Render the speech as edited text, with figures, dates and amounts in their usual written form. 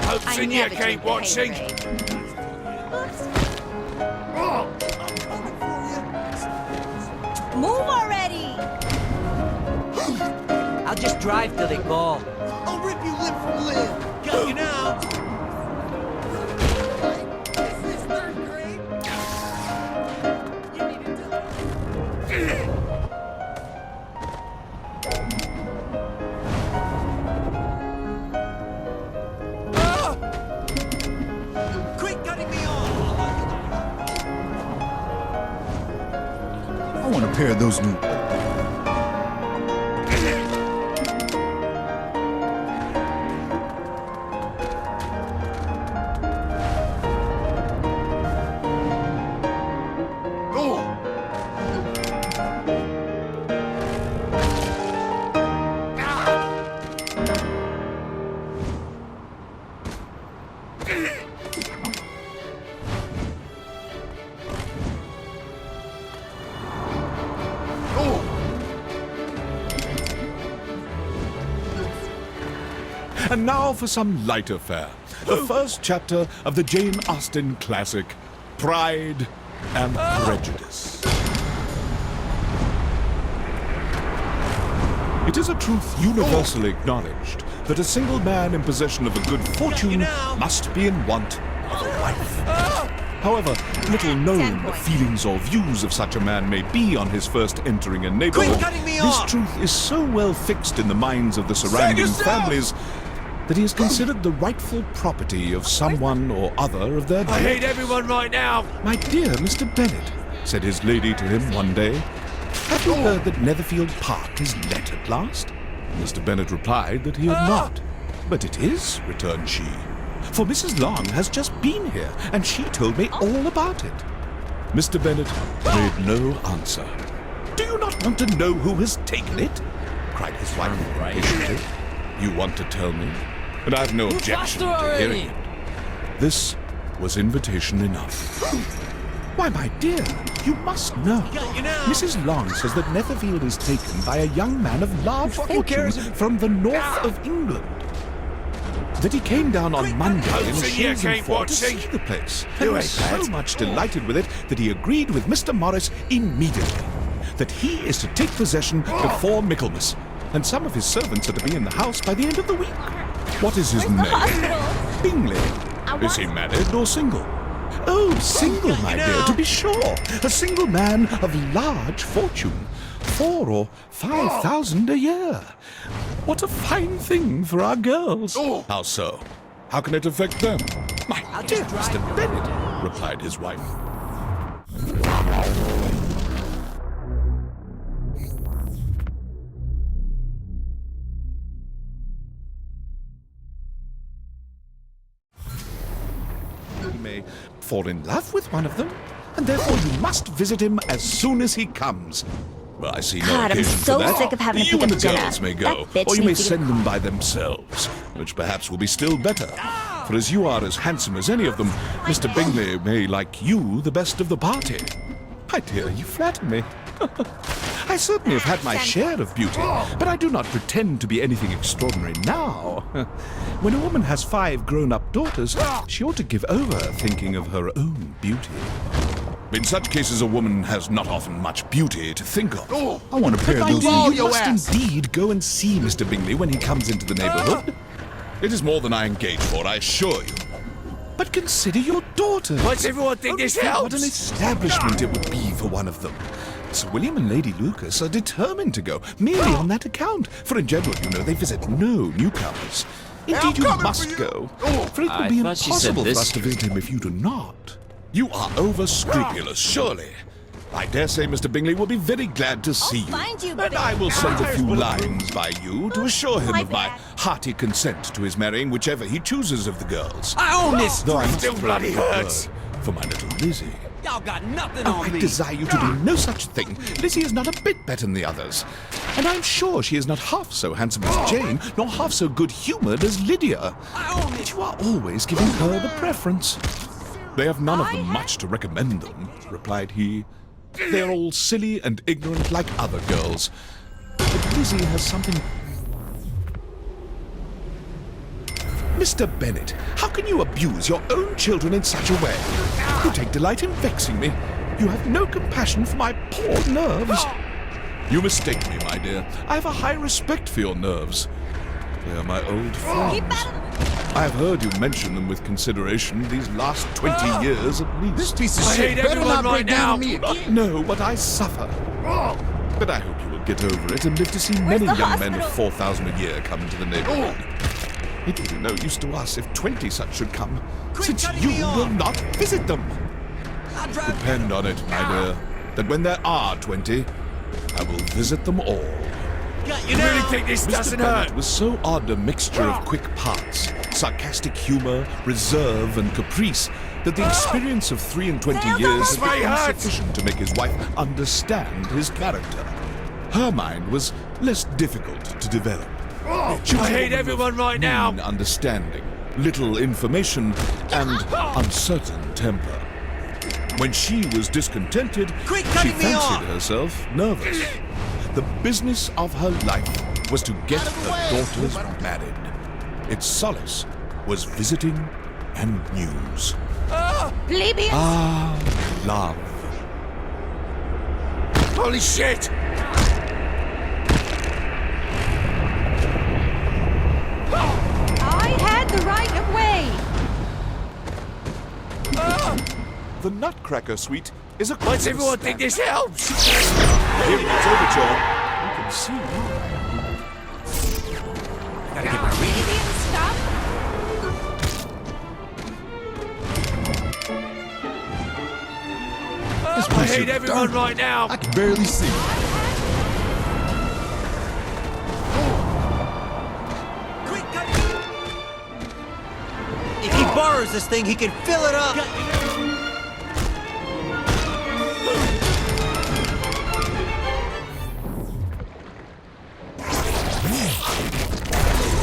Hopes in you keep watching. Move already! I'll just drive till they call. I'll rip you limb from limb. Got you now. Is this third grade? You need to tell Quit cutting me off. I want a pair of those new... And now for some lighter fare. The first chapter of the Jane Austen classic, Pride and Prejudice. It is a truth universally acknowledged that a single man in possession of a good fortune must be in want of a wife. However, little known the feelings or views of such a man may be on his first entering a neighborhood, cutting me this off! truth is so well fixed in the minds of the surrounding families that he is considered the rightful property of someone or other of their I dead. need everyone right now. "My dear Mr. Bennet," said his lady to him one day, "have you heard that Netherfield Park is let at last?" Mr. Bennet replied that he had not. "But it is," returned she, "for Mrs. Long has just been here, and she told me all about it." Mr. Bennet made no answer. "Do you not want to know who has taken it?" cried his wife impatiently. "You want to tell me, and I have no objection to hearing it." This was invitation enough. "Why, my dear, you must know. Mrs. Long says that Netherfield is taken by a young man of large fortune from the north of England. That he came down on Monday in Hopes in you Shields and keep Ford to watching. see the place, and was so much delighted with it that he agreed with Mr. Morris immediately that he is to take possession before Michaelmas, and some of his servants are to be in the house by the end of the week. What is his name? Bingley. Is he married or single? Oh, single, my dear, to be sure. A single man of large fortune. 4,000 or 5,000 a year. What a fine thing for our girls. How so? How can it affect them? My dear Mr. Bennet, replied his wife. You may fall in love with one of them, and therefore you must visit him as soon as he comes. Well, I see no God, I'm occasion so for that. sick of having to You pick and up the dinner. girls may That go, bitch or you may needs to get- send them by themselves, which perhaps will be still better. For as you are as handsome as any of them, Mr. Bingley may like you the best of the party. My dear, you flatter me. I certainly have had my share of beauty, but I do not pretend to be anything extraordinary now. When a woman has 5 grown-up daughters, she ought to give over thinking of her own beauty. In such cases, a woman has not often much beauty to think of. I want a pair of those You new... must indeed go and see Mr. Bingley when he comes into the neighborhood. It is more than I engage for, I assure you. But consider your daughters. Why does everyone think this What helps? an establishment it would be for one of them. Sir William and Lady Lucas are determined to go, merely on that account. For in general, you know, they visit no newcomers. Indeed, you must go, for it will I be thought she said impossible for this us to visit him if you do not. You are over-scrupulous, surely. I dare say Mr. Bingley will be very glad to see you. find you, And I will send a few lines by you to assure him of my hearty consent to his marrying whichever he chooses of the girls. I own this. Though I must Still bloody hurts. for my little Lizzie. Y'all got nothing Oh, on I me. desire you to do no such thing. Lizzie is not a bit better than the others. And I'm sure she is not half so handsome as Jane, nor half so good-humoured as Lydia. But you are always giving her the preference. They have none of them much to recommend them, replied he. They're all silly and ignorant like other girls. But Lizzie has something... Mr. Bennet, how can you abuse your own children in such a way? You take delight in vexing me. You have no compassion for my poor nerves. You mistake me, my dear. I have a high respect for your nerves. They are my old friends. I have heard you mention them with consideration these last 20 years at least. This piece of I shit hate better everyone not break right down now. to me Do again. not know what I suffer. But I hope you will get over it and live to see many the young men of hospital? 4,000 a year come into the neighborhood. It will be no use to us if 20 such should come, Quit since cutting you me off. will not visit them. I'll drive. Depend on it, my dear, that when there are 20, I will visit them all. Got you You now. really think this Mr. doesn't Bennet hurt? was so odd a mixture of quick parts, sarcastic humor, reserve, and caprice that the experience of 3 and 20 Sounds years This had may been hurt. insufficient to make his wife understand his character. Her mind was less difficult to develop. She was I a hate woman of everyone right now. mean understanding, little information, and uncertain temper. When she was discontented, Quit she cutting me fancied off. herself nervous. The business of her life was to get Out of the her way. daughters married. Its solace was visiting and news. Plebeians! Ah, love. Holy shit! I had the right of way! The Nutcracker Suite is a Why does everyone think this helps? Hearing its overture, you can see Gotta get my reading. Plebeians, stop! This I place hate is everyone dark. right now. I can barely see. Quit cutting me. If he borrows this thing, he can fill it up.